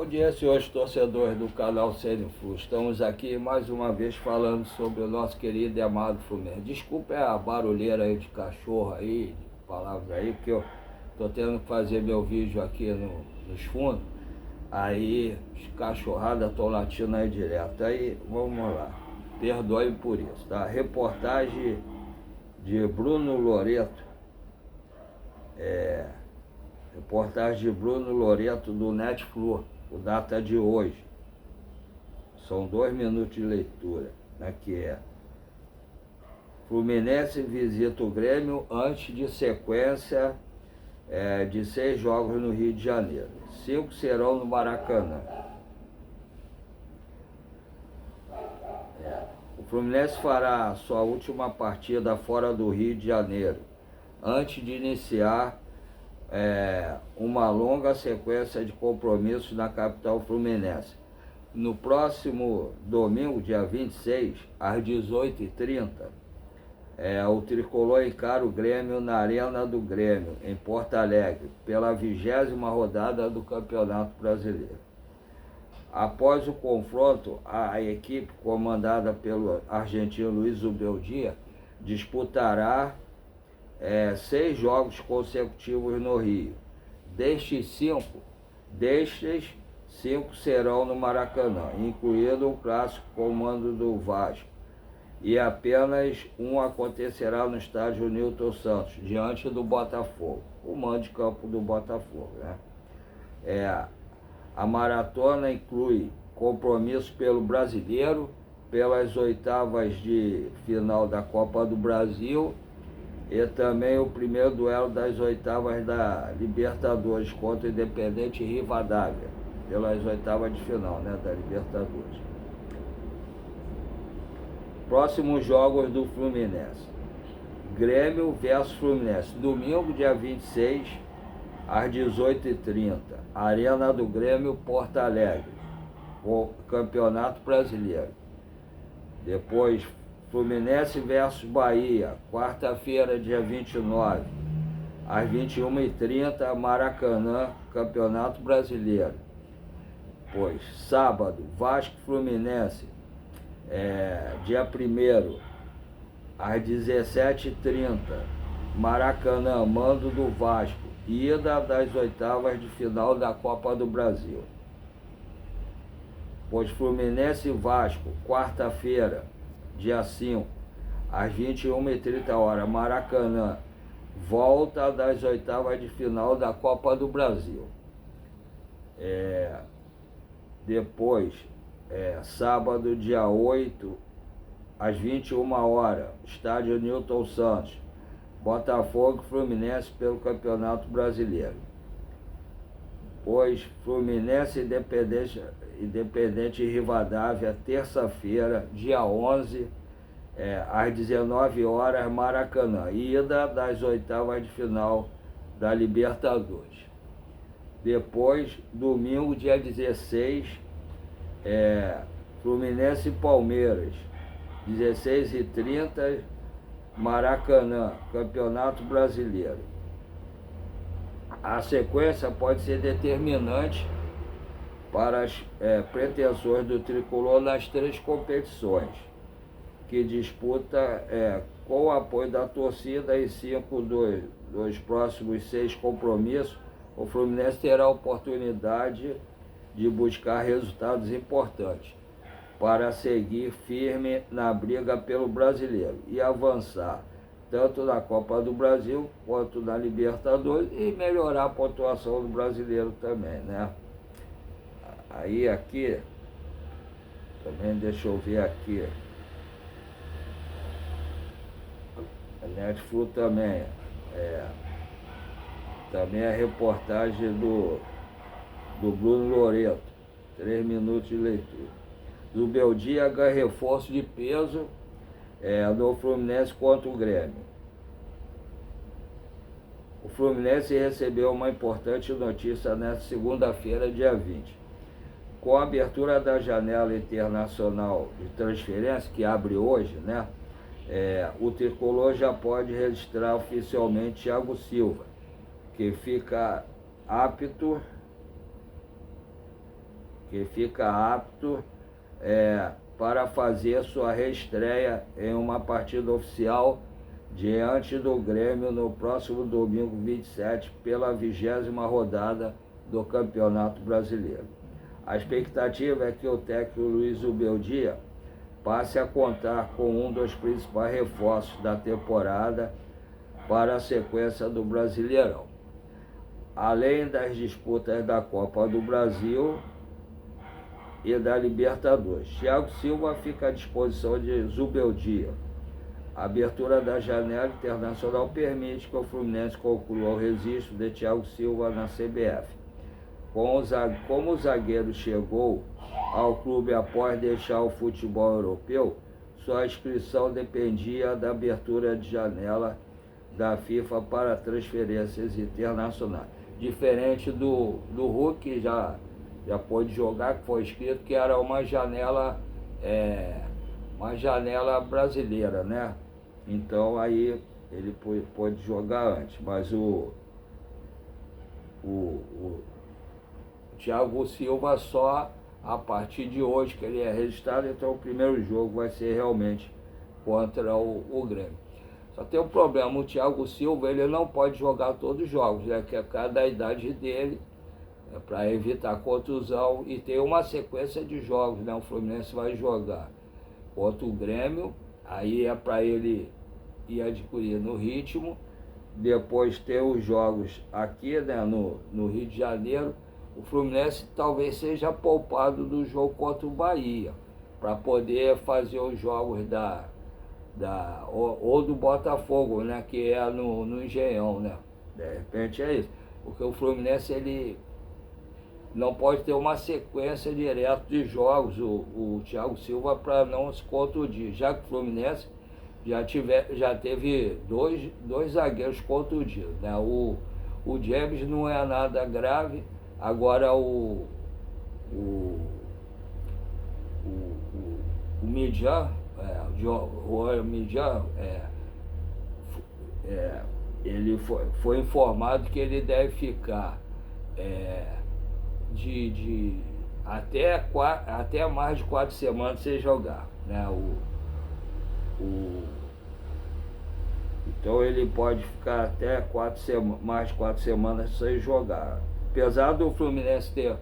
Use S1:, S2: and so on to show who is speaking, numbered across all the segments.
S1: Bom dia, senhores torcedores do canal CN Flu. Estamos aqui mais uma vez falando sobre o nosso querido e amado Fluminense. Desculpe a barulheira aí de cachorro aí, de palavras aí, porque eu tô tendo que fazer meu vídeo aqui nos fundos. Aí os cachorradas estão latindo aí direto. Aí vamos lá, perdoe por isso, tá? Reportagem de Bruno Loreto. Reportagem de Bruno Loreto do Netflix, o data de hoje. São 2 minutos de leitura, né, que é: Fluminense visita o Grêmio antes de sequência de 6 jogos no Rio de Janeiro. 5 serão no Maracanã. O Fluminense fará sua última partida fora do Rio de Janeiro, antes de iniciar uma longa sequência de compromissos na capital fluminense. No próximo domingo, dia 26, às 18h30, o Tricolor encara o Grêmio na Arena do Grêmio, em Porto Alegre, pela 20ª rodada do Campeonato Brasileiro. Após o confronto, a equipe comandada pelo argentino Luiz Ubeldia disputará 6 jogos consecutivos no Rio. Destes 5 serão no Maracanã, incluindo o clássico comando do Vasco, e apenas um acontecerá no estádio Newton Santos, diante do Botafogo, o mando de campo do Botafogo, né? A maratona inclui compromisso pelo Brasileiro, pelas oitavas de final da Copa do Brasil e também o primeiro duelo das oitavas da Libertadores contra o Independente Rivadavia, pelas oitavas de final, né, da Libertadores. Próximos jogos do Fluminense: Grêmio versus Fluminense, domingo, dia 26, às 18h30, Arena do Grêmio, Porto Alegre, o Campeonato Brasileiro. Depois, Fluminense versus Bahia, quarta-feira, dia 29, às 21h30, Maracanã, Campeonato Brasileiro. Pois, sábado, Vasco Fluminense, dia 1º, às 17h30, Maracanã, mando do Vasco, ida das oitavas de final da Copa do Brasil. Pois Fluminense e Vasco, quarta-feira, dia 5, às 21h30, Maracanã, volta das oitavas de final da Copa do Brasil. Depois, sábado, dia 8, às 21h, estádio Newton Santos, Botafogo e Fluminense pelo Campeonato Brasileiro. Pois Fluminense Independente Rivadavia, terça-feira, dia 11, às 19h, Maracanã, ida das oitavas de final da Libertadores. Depois, domingo, dia 16, Fluminense e Palmeiras, 16h30, Maracanã, Campeonato Brasileiro. A sequência pode ser determinante para as pretensões do Tricolor nas 3 competições, que disputa com o apoio da torcida em 5 dos próximos 6 compromissos. O Fluminense terá a oportunidade de buscar resultados importantes para seguir firme na briga pelo Brasileiro e avançar tanto na Copa do Brasil quanto na Libertadores e melhorar a pontuação do Brasileiro também, né? Aí aqui, também deixa eu ver aqui, a Netflix também a reportagem do Bruno Loreto, 3 minutos de leitura. Zubeldia ganha reforço de peso no Fluminense contra o Grêmio. O Fluminense recebeu uma importante notícia nesta segunda-feira, dia 20. Com a abertura da janela internacional de transferência, que abre hoje, né, o Tricolor já pode registrar oficialmente Thiago Silva, que fica apto que fica apto para fazer sua reestreia em uma partida oficial diante do Grêmio no próximo domingo 27 pela 20ª rodada do Campeonato Brasileiro. A expectativa é que o técnico Luiz Zubeldia passe a contar com um dos principais reforços da temporada para a sequência do Brasileirão. Além das disputas da Copa do Brasil e da Libertadores, Thiago Silva fica à disposição de Zubeldia. A abertura da janela internacional permite que o Fluminense conclua o registro de Thiago Silva na CBF. Como o zagueiro chegou ao clube após deixar o futebol europeu, sua inscrição dependia da abertura de janela da FIFA para transferências internacionais. Diferente do Hulk, que já pôde jogar, que foi escrito que era uma janela brasileira, né? Então aí ele pôde jogar antes, mas o Thiago Silva só a partir de hoje que ele é registrado, então o primeiro jogo vai ser realmente contra o Grêmio. Só tem um problema, o Thiago Silva ele não pode jogar todos os jogos, né, que é cada idade dele, para evitar contusão, e tem uma sequência de jogos, né? O Fluminense vai jogar contra o Grêmio, aí é para ele ir adquirindo o ritmo, depois ter os jogos aqui, né, no Rio de Janeiro. O Fluminense talvez seja poupado do jogo contra o Bahia, para poder fazer os jogos ou do Botafogo, né, que é no Engenhão, né? De repente é isso, porque o Fluminense ele não pode ter uma sequência direta de jogos, o Thiago Silva, para não se contundir, já que o Fluminense já teve dois zagueiros contundidos, né? O James não é nada grave, agora o Midjan, ele foi informado que ele deve ficar até mais de 4 semanas sem jogar, né? Então ele pode ficar até mais de 4 semanas sem jogar. Apesar do Fluminense ter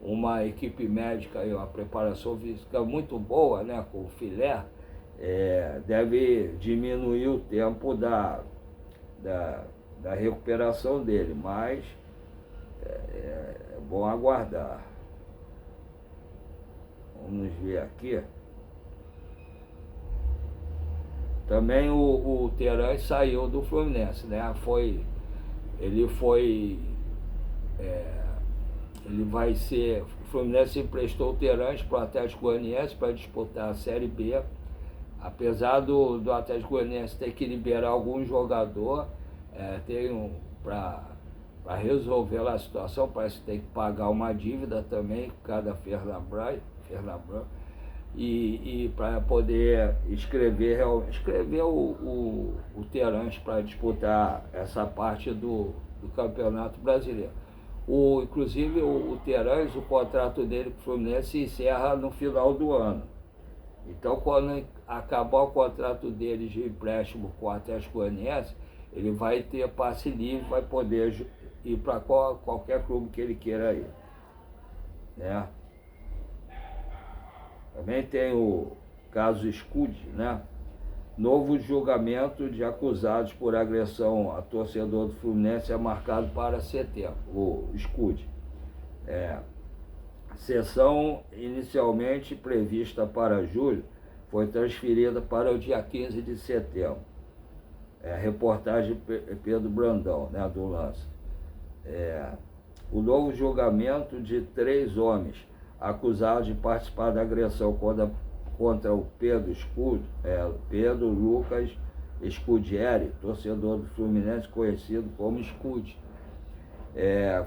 S1: uma equipe médica e uma preparação física muito boa, né, com o filé, deve diminuir o tempo da recuperação dele, mas é bom aguardar. Vamos ver aqui. Também o Terãs saiu do Fluminense, né? Ele vai ser... O Fluminense emprestou o Terãs para o Atlético Goianiense para disputar a Série B. Apesar do Atlético Goianiense ter que liberar algum jogador, para resolver a situação, parece que tem que pagar uma dívida também, cada Fernabran, e para poder escrever o Terãs para disputar essa parte do Campeonato Brasileiro. Inclusive o Terãs, o contrato dele com o Fluminense encerra no final do ano. Então, quando acabar o contrato dele de empréstimo com o Atlético Goianiense, ele vai ter passe livre, vai poder ir para qualquer clube que ele queira ir, né? Também tem o caso Scud, né? Novo julgamento de acusados por agressão a torcedor do Fluminense é marcado para setembro, o Scud. Sessão inicialmente prevista para julho foi transferida para o dia 15 de setembro. Reportagem Pedro Brandão, né, do Lance. O novo julgamento de 3 homens acusados de participar da agressão contra o Pedro Lucas Scudieri, torcedor do Fluminense conhecido como Scud,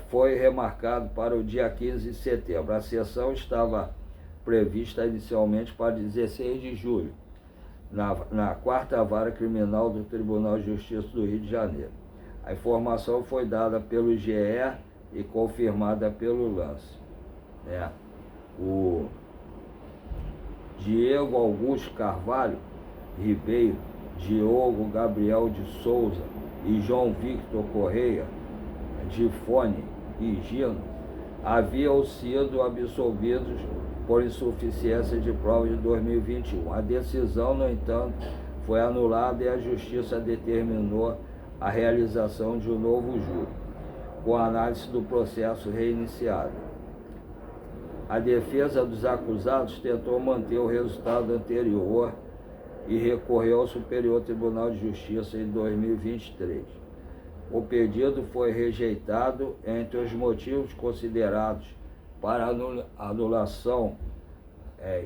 S1: foi remarcado para o dia 15 de setembro. A sessão estava prevista inicialmente para 16 de julho, na 4ª Vara Criminal do Tribunal de Justiça do Rio de Janeiro. A informação foi dada pelo GE e confirmada pelo Lance, né? o Diego Augusto Carvalho Ribeiro, Diogo Gabriel de Souza e João Victor Correia de Fone e Gino haviam sido absolvidos por insuficiência de prova de 2021. A decisão, no entanto, foi anulada e a Justiça determinou a realização de um novo júri, com a análise do processo reiniciado. A defesa dos acusados tentou manter o resultado anterior e recorreu ao Superior Tribunal de Justiça em 2023. O pedido foi rejeitado. Entre os motivos considerados para a anulação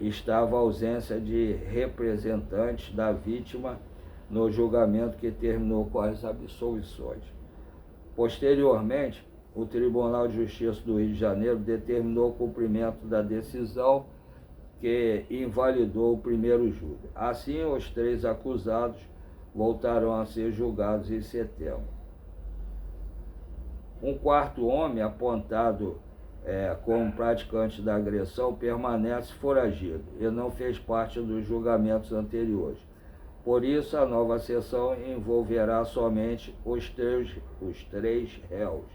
S1: estava a ausência de representantes da vítima no julgamento que terminou com as absolvições. Posteriormente, o Tribunal de Justiça do Rio de Janeiro determinou o cumprimento da decisão que invalidou o primeiro júri. Assim, os 3 acusados voltarão a ser julgados em setembro. Um quarto homem, apontado como praticante da agressão, permanece foragido e não fez parte dos julgamentos anteriores. Por isso, a nova sessão envolverá somente os três réus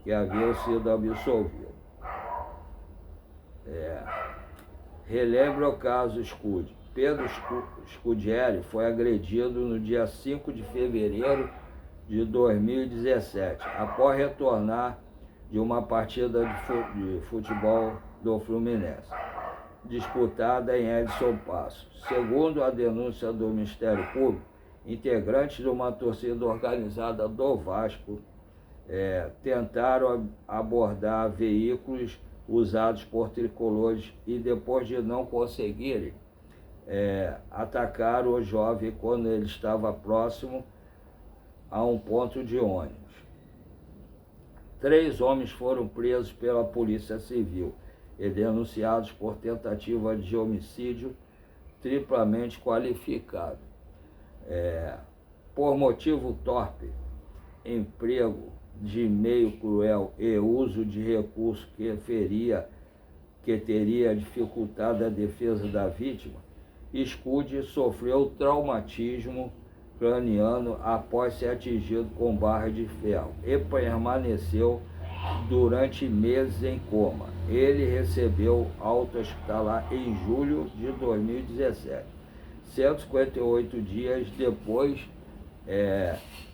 S1: que haviam sido absolvidos. Relembra o caso Scude. Pedro Scudieri foi agredido no dia 5 de fevereiro de 2017, após retornar de uma partida de futebol do Fluminense, disputada em Edson Passos. Segundo a denúncia do Ministério Público, integrantes de uma torcida organizada do Vasco tentaram abordar veículos usados por tricolores e, depois de não conseguirem, atacaram o jovem quando ele estava próximo a um ponto de ônibus. 3 homens foram presos pela Polícia Civil e denunciados por tentativa de homicídio triplamente qualificado. Por motivo torpe, emprego de meio cruel e uso de recurso que teria dificultado a defesa da vítima, Scude sofreu traumatismo craniano após ser atingido com barra de ferro e permaneceu durante meses em coma. Ele recebeu alta hospitalar em julho de 2017, 158 dias depois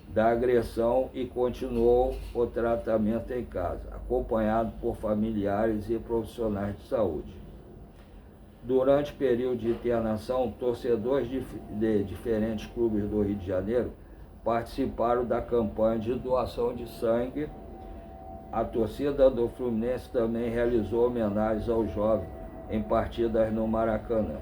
S1: da agressão, e continuou o tratamento em casa, acompanhado por familiares e profissionais de saúde. Durante o período de internação, torcedores de diferentes clubes do Rio de Janeiro participaram da campanha de doação de sangue. A torcida do Fluminense também realizou homenagens ao jovem em partidas no Maracanã.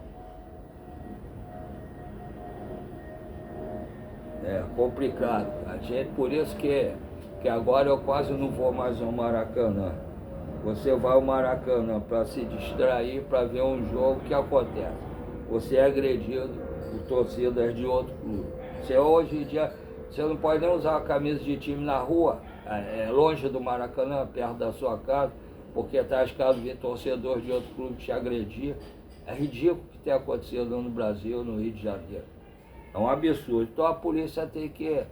S1: É complicado, a gente, por isso que agora eu quase não vou mais ao Maracanã. Você vai ao Maracanã para se distrair, para ver um jogo que acontece. Você é agredido por torcidas de outro clube. Você hoje em dia, você não pode nem usar a camisa de time na rua, longe do Maracanã, perto da sua casa, porque está arriscado ver torcedor de outro clube te agredir. É ridículo o que tem acontecido no Brasil, no Rio de Janeiro. É um absurdo. Então a polícia tem que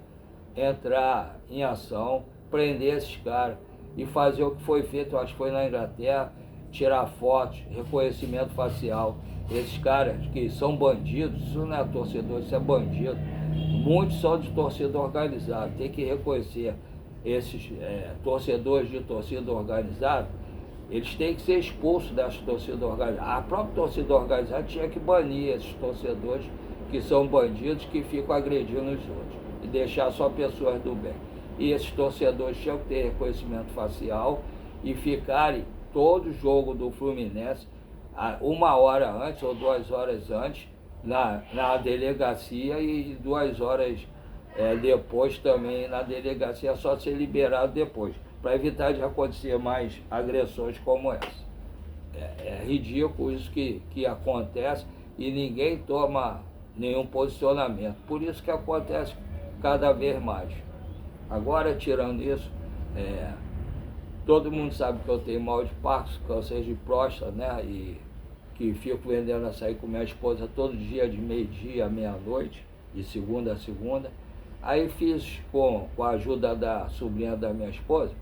S1: entrar em ação, prender esses caras e fazer o que foi feito, acho que foi na Inglaterra, tirar fotos, reconhecimento facial. Esses caras que são bandidos, isso não é torcedor, isso é bandido. Muitos são de torcida organizada, tem que reconhecer esses torcedores de torcida organizada, eles têm que ser expulsos dessa torcida organizada. A própria torcida organizada tinha que banir esses torcedores que são bandidos, que ficam agredindo os outros, e deixar só pessoas do bem. E esses torcedores tinham que ter reconhecimento facial e ficarem todo jogo do Fluminense 1 hora antes ou 2 horas antes na delegacia, e 2 horas depois também na delegacia, só ser liberado depois, para evitar de acontecer mais agressões como essa. É ridículo isso que acontece e ninguém toma nenhum posicionamento. Por isso que acontece cada vez mais. Agora, tirando isso, Todo mundo sabe que eu tenho mal de Parkinson, câncer de próstata, né? E que fico vendendo açaí com minha esposa todo dia, de meio-dia à meia-noite, de segunda a segunda. Aí fiz, com a ajuda da sobrinha da minha esposa,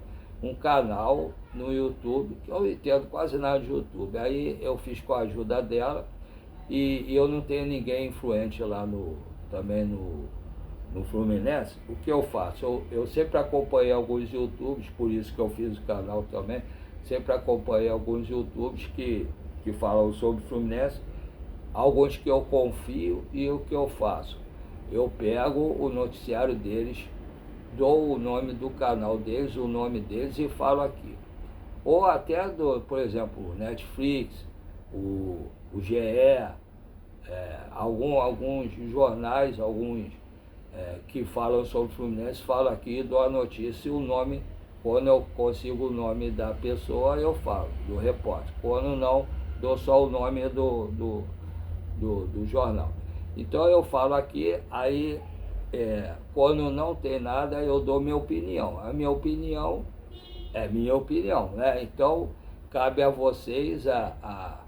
S1: um canal no YouTube, que eu não entendo quase nada de YouTube. Aí eu fiz com a ajuda dela, e eu não tenho ninguém influente lá também no Fluminense. O que eu faço? Eu sempre acompanhei alguns YouTubes, por isso que eu fiz o canal também, sempre acompanhei alguns YouTubes que falam sobre Fluminense, alguns que eu confio, e o que eu faço? Eu pego o noticiário deles, dou o nome do canal deles, o nome deles e falo aqui. Ou até, por exemplo, o Netflix, o GE, alguns jornais, que falam sobre Fluminense, falam aqui, dou a notícia e o nome. Quando eu consigo o nome da pessoa, eu falo, do repórter. Quando não, dou só o nome do jornal. Então eu falo aqui, aí quando não tem nada, eu dou minha opinião. A minha opinião é minha opinião, né? Então cabe a vocês a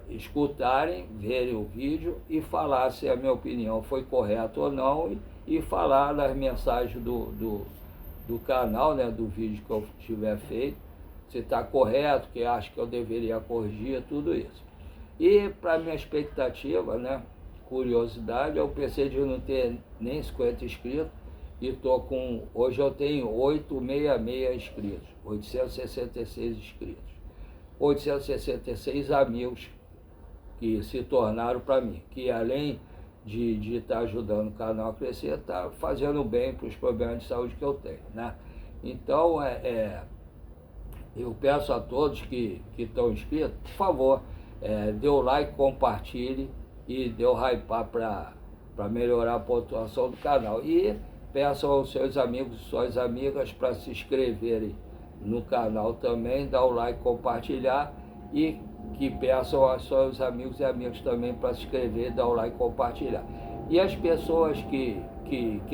S1: escutarem, verem o vídeo e falar se a minha opinião foi correta ou não, e falar das mensagens do canal, né, do vídeo que eu tiver feito, se está correto, que acha que eu deveria corrigir, tudo isso. E para minha expectativa, né, curiosidade, eu pensei de não ter nem 50 inscritos, e hoje eu tenho 866 inscritos, 866 inscritos. 866 amigos que se tornaram para mim, que além de estar ajudando o canal a crescer, está fazendo bem para os problemas de saúde que eu tenho, né? Então, eu peço a todos que estão inscritos, por favor, dê o like, compartilhe e dê o hypar para melhorar a pontuação do canal. E peço aos seus amigos e suas amigas para se inscreverem no canal também, dar o like, compartilhar, e que peçam aos seus amigos e amigas também para se inscrever, dar o like e compartilhar. E as pessoas que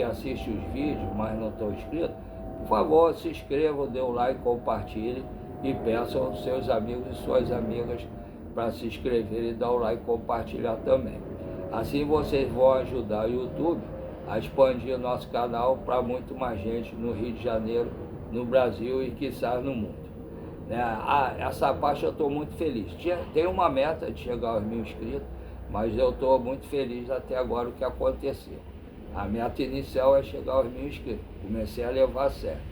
S1: assistem os vídeos, mas não estão inscritos, por favor, se inscrevam, dê o like, compartilhem e peçam aos seus amigos e suas amigas para se inscreverem e dar o like e compartilhar também. Assim vocês vão ajudar o YouTube a expandir nosso canal para muito mais gente no Rio de Janeiro, no Brasil e quiçá no mundo. Essa parte eu estou muito feliz. Tem uma meta de chegar aos 1000 inscritos, mas eu estou muito feliz até agora o que aconteceu. A meta inicial é chegar aos 1000 inscritos. Comecei a levar a sério.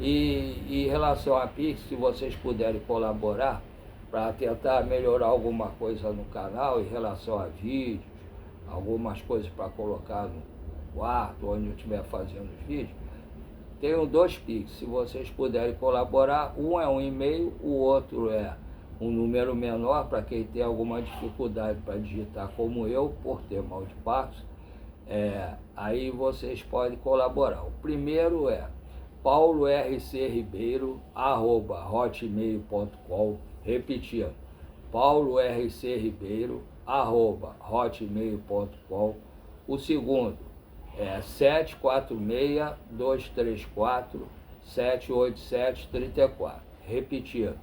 S1: E em relação a Pix, se vocês puderem colaborar para tentar melhorar alguma coisa no canal em relação a vídeos, algumas coisas para colocar no quarto, onde eu estiver fazendo os vídeos, tenho 2 Pix, se vocês puderem colaborar. Um é um e-mail, o outro é um número menor para quem tem alguma dificuldade para digitar, como eu, por ter mal de Parkinson. Aí vocês podem colaborar. O primeiro é paulorcribeiro@hotmail.com, repetindo, paulorcribeiro@hotmail.com. O segundo é 746-234-787-34. Repetindo,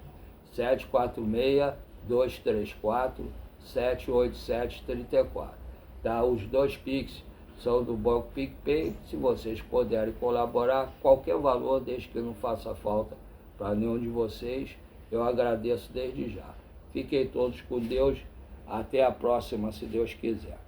S1: 746-234-787-34. Tá? Os 2 Pix são do Banco PicPay. Se vocês puderem colaborar, qualquer valor, desde que não faça falta para nenhum de vocês, eu agradeço desde já. Fiquem todos com Deus. Até a próxima, se Deus quiser.